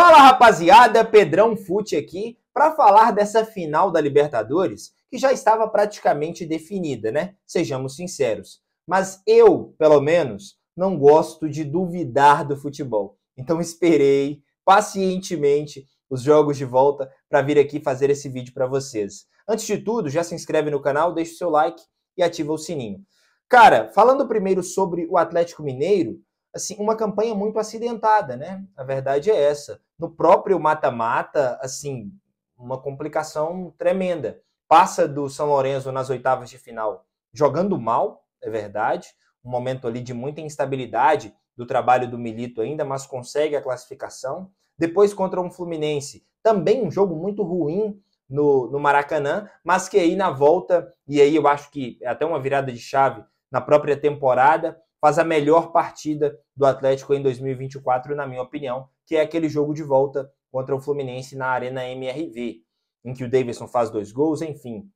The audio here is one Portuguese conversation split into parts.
Fala, rapaziada, Pedrão Fute aqui para falar dessa final da Libertadores que já estava praticamente definida, né? Sejamos sinceros. Mas eu, pelo menos, não gosto de duvidar do futebol. Então esperei pacientemente os jogos de volta para vir aqui fazer esse vídeo para vocês. Antes de tudo, já se inscreve no canal, deixa o seu like e ativa o sininho. Cara, falando primeiro sobre o Atlético Mineiro, assim, uma campanha muito acidentada, né? A verdade é essa. No próprio mata-mata, assim, uma complicação tremenda. Passa do São Lourenço nas oitavas de final jogando mal, é verdade, um momento ali de muita instabilidade do trabalho do Milito ainda, mas consegue a classificação. Depois contra um Fluminense, também um jogo muito ruim no Maracanã, mas que aí na volta, e aí eu acho que é até uma virada de chave na própria temporada, faz a melhor partida do Atlético em 2024, na minha opinião, que é aquele jogo de volta contra o Fluminense na Arena MRV, em que o Davidson faz 2 gols, enfim.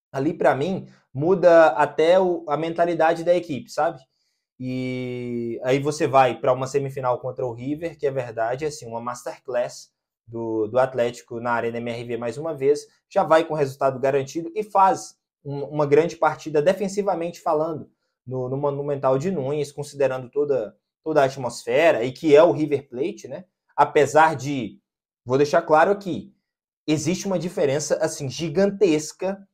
Ali, para mim, muda até a mentalidade da equipe, sabe? E aí você vai para uma semifinal contra o River, que é verdade, assim, uma masterclass do Atlético na Arena MRV mais uma vez, já vai com resultado garantido e faz uma grande partida defensivamente falando no Monumental de Nunes, considerando toda a atmosfera, e que é o River Plate, né? Apesar de, vou deixar claro aqui, existe uma diferença assim gigantesca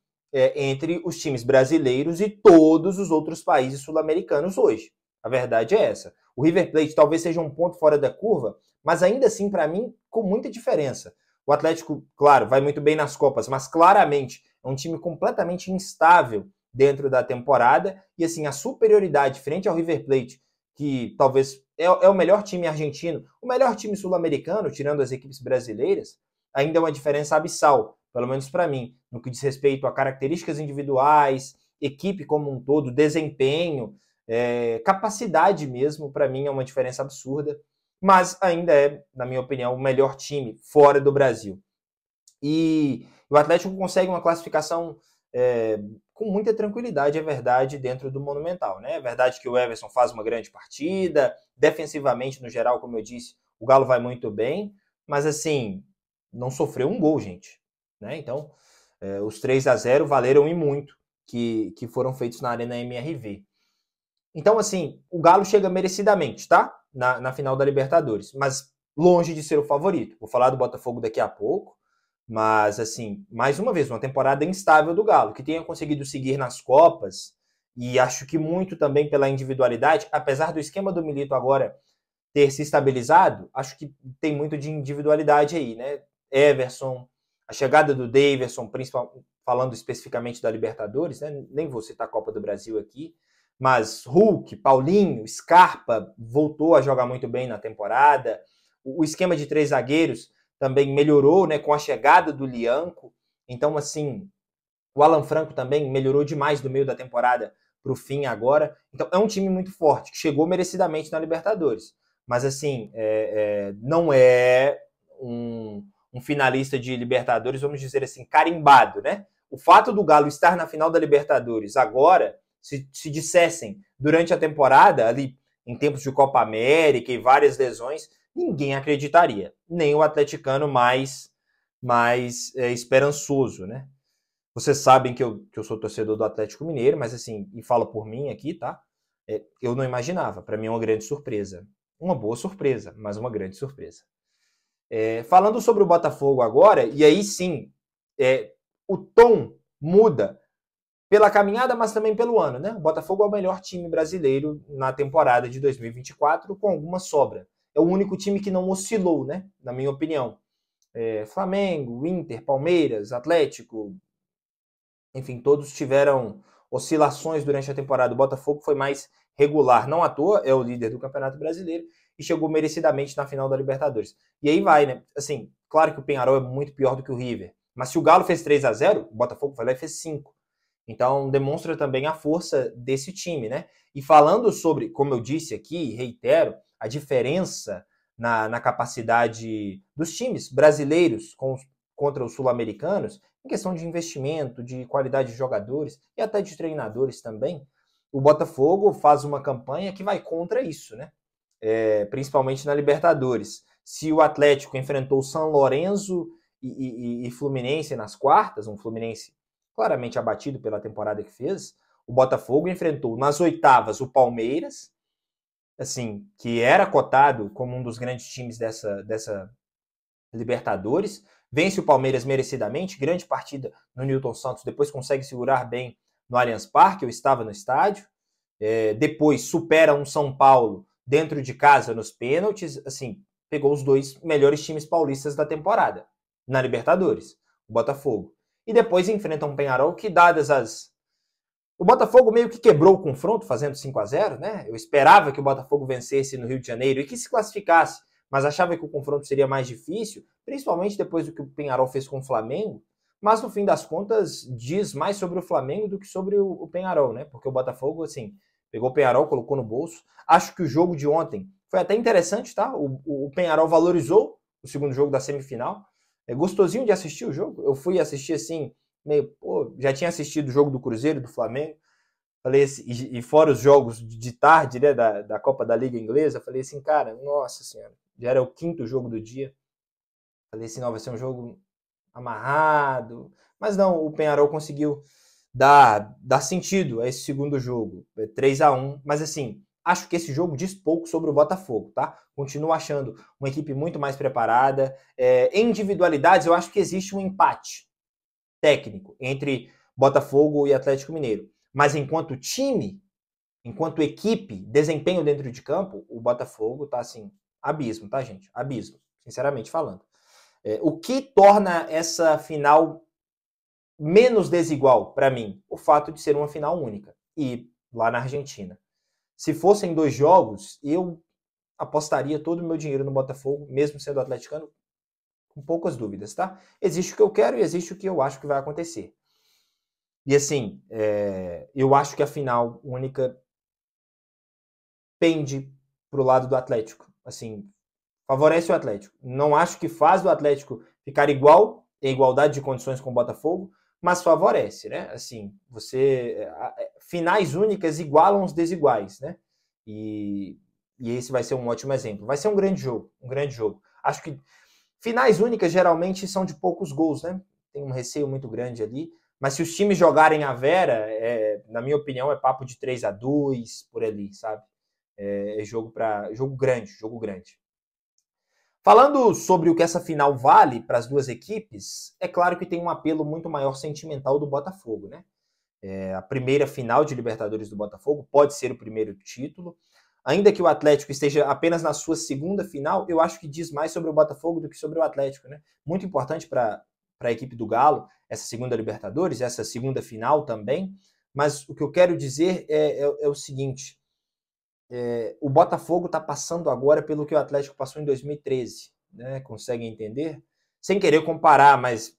entre os times brasileiros e todos os outros países sul-americanos hoje. A verdade é essa. O River Plate talvez seja um ponto fora da curva, mas ainda assim, para mim, com muita diferença. O Atlético, claro, vai muito bem nas Copas, mas claramente é um time completamente instável dentro da temporada, e assim, a superioridade frente ao River Plate, que talvez é o melhor time argentino, o melhor time sul-americano, tirando as equipes brasileiras, ainda é uma diferença abissal, pelo menos para mim, no que diz respeito a características individuais, equipe como um todo, desempenho, capacidade mesmo, para mim é uma diferença absurda, mas ainda é, na minha opinião, o melhor time fora do Brasil. E o Atlético consegue uma classificação com muita tranquilidade, é verdade, dentro do Monumental, né? É verdade que o Everson faz uma grande partida, defensivamente, no geral, como eu disse, o Galo vai muito bem, mas assim, não sofreu um gol, gente, né? Então, os 3-0 valeram e muito que foram feitos na Arena MRV. Então, assim, o Galo chega merecidamente, tá? Na final da Libertadores, mas longe de ser o favorito. Vou falar do Botafogo daqui a pouco, mas, assim, mais uma vez, uma temporada instável do Galo, que tenha conseguido seguir nas Copas, e acho que muito também pela individualidade, apesar do esquema do Milito agora ter se estabilizado, acho que tem muito de individualidade aí, né? Everson, a chegada do Davidson, falando especificamente da Libertadores, né? Nem vou citar a Copa do Brasil aqui, mas Hulk, Paulinho, Scarpa voltou a jogar muito bem na temporada, o esquema de 3 zagueiros também melhorou, né, com a chegada do Lianco. Então, assim, o Alan Franco também melhorou demais do meio da temporada para o fim agora. Então, é um time muito forte, que chegou merecidamente na Libertadores. Mas, assim, não é um finalista de Libertadores, vamos dizer assim, carimbado, né? O fato do Galo estar na final da Libertadores agora, se dissessem durante a temporada, ali em tempos de Copa América e várias lesões, ninguém acreditaria. Nem o atleticano mais esperançoso, né? Vocês sabem que eu sou torcedor do Atlético Mineiro, mas assim, e falo por mim aqui, tá? Eu não imaginava. Para mim é uma grande surpresa. Uma boa surpresa, mas uma grande surpresa. Falando sobre o Botafogo agora, e aí sim, o tom muda pela caminhada, mas também pelo ano, né? O Botafogo é o melhor time brasileiro na temporada de 2024, com alguma sobra. É o único time que não oscilou, né? Na minha opinião. Flamengo, Inter, Palmeiras, Atlético, enfim, todos tiveram oscilações durante a temporada. O Botafogo foi mais regular, não à toa, é o líder do Campeonato Brasileiro e chegou merecidamente na final da Libertadores. E aí vai, né? Assim, claro que o Peñarol é muito pior do que o River, mas se o Galo fez 3-0, o Botafogo foi lá e fez 5. Então, demonstra também a força desse time, né? E falando sobre, como eu disse aqui, reitero, a diferença na capacidade dos times brasileiros contra os sul-americanos, em questão de investimento, de qualidade de jogadores e até de treinadores também, o Botafogo faz uma campanha que vai contra isso, né? Principalmente na Libertadores. se o Atlético enfrentou São Lourenço e Fluminense nas quartas, um Fluminense claramente abatido pela temporada que fez, o Botafogo enfrentou nas oitavas o Palmeiras, assim, que era cotado como um dos grandes times dessa Libertadores, vence o Palmeiras merecidamente, grande partida no Newton Santos, depois consegue segurar bem no Allianz Parque, eu estava no estádio, depois supera um São Paulo dentro de casa nos pênaltis, assim, pegou os dois melhores times paulistas da temporada, na Libertadores, o Botafogo. E depois enfrenta um Peñarol que, dadas as... O Botafogo meio que quebrou o confronto, fazendo 5-0, né? Eu esperava que o Botafogo vencesse no Rio de Janeiro e que se classificasse, mas achava que o confronto seria mais difícil, principalmente depois do que o Peñarol fez com o Flamengo, mas no fim das contas diz mais sobre o Flamengo do que sobre o Peñarol, né? Porque o Botafogo, assim, pegou o Peñarol, colocou no bolso. Acho que o jogo de ontem foi até interessante, tá? O Peñarol valorizou o segundo jogo da semifinal. É gostosinho de assistir o jogo. Eu fui assistir assim, meio, pô, já tinha assistido o jogo do Cruzeiro, do Flamengo. Falei assim, e fora os jogos de tarde, né, da Copa da Liga Inglesa, falei assim, cara, nossa senhora, já era o quinto jogo do dia. Falei assim, não, vai ser um jogo amarrado. Mas não, o Peñarol conseguiu dar sentido a esse segundo jogo, 3-1. Mas assim, acho que esse jogo diz pouco sobre o Botafogo, tá? Continuo achando uma equipe muito mais preparada. Em individualidades, eu acho que existe um empate técnico entre Botafogo e Atlético Mineiro. Mas enquanto time, enquanto equipe, desempenho dentro de campo, o Botafogo tá assim, abismo, tá, gente? Abismo, sinceramente falando. O que torna essa final menos desigual para mim? O fato de ser uma final única e lá na Argentina. Se fossem 2 jogos, eu apostaria todo o meu dinheiro no Botafogo, mesmo sendo atleticano, com poucas dúvidas, tá? Existe o que eu quero e existe o que eu acho que vai acontecer. E assim, eu acho que a final única pende pro lado do Atlético. Assim, favorece o Atlético. Não acho que faz o Atlético ficar igual, em igualdade de condições com o Botafogo, mas favorece, né? Assim, finais únicas igualam os desiguais, né? E esse vai ser um ótimo exemplo. Vai ser um grande jogo, um grande jogo. Acho que finais únicas geralmente são de poucos gols, né? Tem um receio muito grande ali. Mas se os times jogarem a vera, na minha opinião, é papo de 3-2 por ali, sabe? É jogo grande, jogo grande. Falando sobre o que essa final vale para as duas equipes, é claro que tem um apelo muito maior sentimental do Botafogo, né? A primeira final de Libertadores do Botafogo pode ser o primeiro título. Ainda que o Atlético esteja apenas na sua segunda final, eu acho que diz mais sobre o Botafogo do que sobre o Atlético, né? Muito importante para a equipe do Galo, essa segunda Libertadores, essa segunda final também. Mas o que eu quero dizer é o seguinte: o Botafogo está passando agora pelo que o Atlético passou em 2013, né? Conseguem entender? Sem querer comparar, mas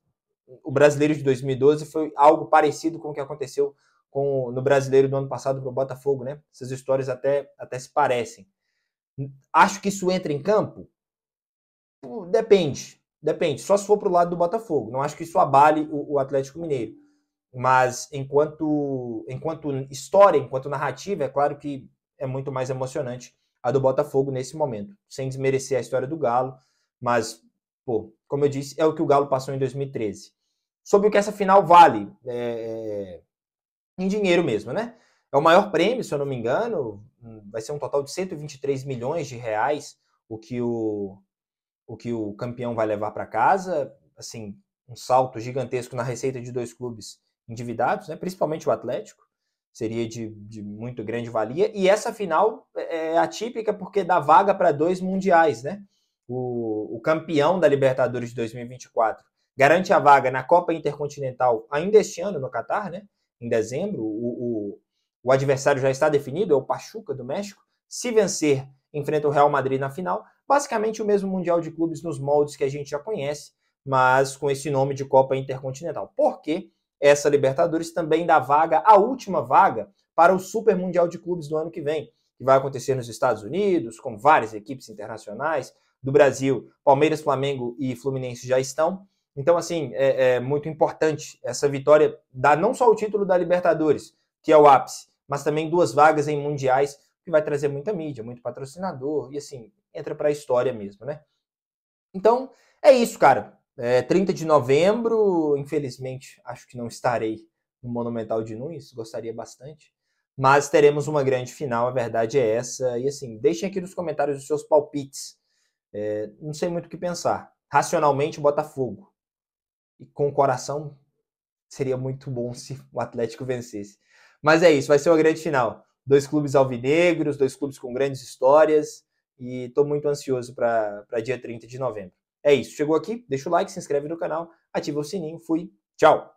o Brasileiro de 2012 foi algo parecido com o que aconteceu no Brasileiro do ano passado para o Botafogo, né? Essas histórias até se parecem. Acho que isso entra em campo? Depende. Só se for para o lado do Botafogo. Não acho que isso abale o Atlético Mineiro. Mas enquanto história, enquanto narrativa, é claro que é muito mais emocionante a do Botafogo nesse momento. Sem desmerecer a história do Galo, mas, pô, como eu disse, é o que o Galo passou em 2013. Sobre o que essa final vale, em dinheiro mesmo, né? É o maior prêmio, se eu não me engano, vai ser um total de 123 milhões de reais o que o campeão vai levar para casa, assim, um salto gigantesco na receita de 2 clubes endividados, né? Principalmente o Atlético, seria de muito grande valia. E essa final é atípica porque dá vaga para 2 mundiais, né? O campeão da Libertadores de 2024 garante a vaga na Copa Intercontinental ainda este ano no Catar, né? Em dezembro. O adversário já está definido, é o Pachuca do México. Se vencer, enfrenta o Real Madrid na final. Basicamente o mesmo Mundial de Clubes nos moldes que a gente já conhece, mas com esse nome de Copa Intercontinental. Porque essa Libertadores também dá vaga, a última vaga, para o Super Mundial de Clubes do ano que vem, que vai acontecer nos Estados Unidos, com várias equipes internacionais. Do Brasil, Palmeiras, Flamengo e Fluminense já estão. Então, assim, é muito importante essa vitória, dar não só o título da Libertadores, que é o ápice, mas também 2 vagas em mundiais, que vai trazer muita mídia, muito patrocinador, e assim, entra para a história mesmo, né? Então, é isso, cara. 30 de novembro, infelizmente, acho que não estarei no Monumental de Nunes, gostaria bastante. Mas teremos uma grande final, a verdade é essa. E assim, deixem aqui nos comentários os seus palpites. Não sei muito o que pensar. Racionalmente, Botafogo. E com o coração, seria muito bom se o Atlético vencesse. Mas é isso, vai ser uma grande final. Dois clubes alvinegros, dois clubes com grandes histórias. E estou muito ansioso para dia 30 de novembro. É isso, chegou aqui, deixa o like, se inscreve no canal, ativa o sininho, fui, tchau!